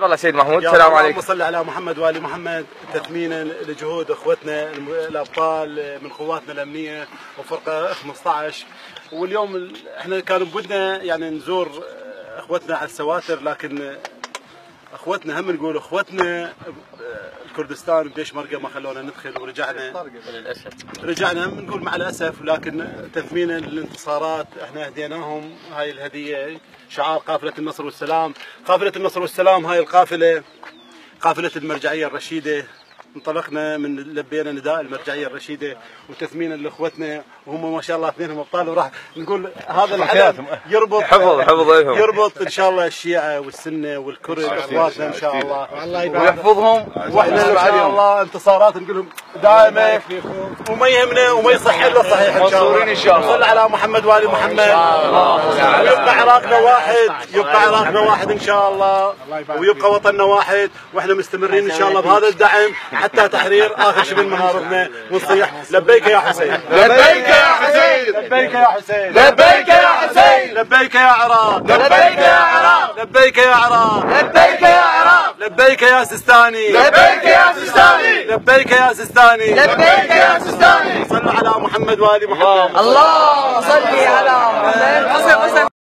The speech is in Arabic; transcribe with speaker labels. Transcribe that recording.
Speaker 1: والله سيد محمود، السلام عليكم.
Speaker 2: اللهم صل على محمد وآل محمد. تثمينا لجهود اخوتنا الابطال من قواتنا الامنيه وفرقه 15. واليوم احنا كان بودنا يعني نزور اخوتنا على السواتر، لكن اخوتنا هم نقول اخوتنا الكردستان بديش مرقه ما خلونا ندخل ورجعنا
Speaker 1: للاسف.
Speaker 2: رجعنا نقول مع الاسف، لكن تثمينا للانتصارات احنا هديناهم هاي الهديه، شعار قافله النصر والسلام. قافله النصر والسلام هاي القافله قافله المرجعيه الرشيده. انطلقنا من لبينا نداء المرجعيه الرشيده وتثمينا لاخوتنا، وهم ما شاء الله اثنينهم ابطال، وراح نقول هذا العدد يربط يربط ان شاء الله الشيعه والسنه والكرد اخواتنا ان شاء الله
Speaker 1: ويحفظهم،
Speaker 2: واحنا ان شاء الله انتصارات نقول لهم دائما، وما يهمنا وما يصح الا الصحيح ان شاء الله.
Speaker 1: ان شاء الله.
Speaker 2: صل على محمد وآل محمد. ويبقى عراقنا واحد، يبقى عراقنا واحد ان شاء الله، ويبقى وطننا واحد، واحنا مستمرين ان شاء الله بهذا الدعم حتى تحرير اخر شيء من مناطقنا، ونصيح لبيك يا حسين،
Speaker 1: لبيك يا حسين،
Speaker 2: لبيك يا حسين،
Speaker 1: لبيك يا حسين،
Speaker 2: لبيك يا عراق،
Speaker 1: لبيك يا عراق،
Speaker 2: لبيك يا عراق،
Speaker 1: لبيك يا عراق،
Speaker 2: لبيك يا سستاني،
Speaker 1: لبيك يا سستاني،
Speaker 2: لبيك يا سستاني،
Speaker 1: لبيك يا سستاني.
Speaker 2: صلوا على محمد وآل محمد.
Speaker 1: الله صل على محمد.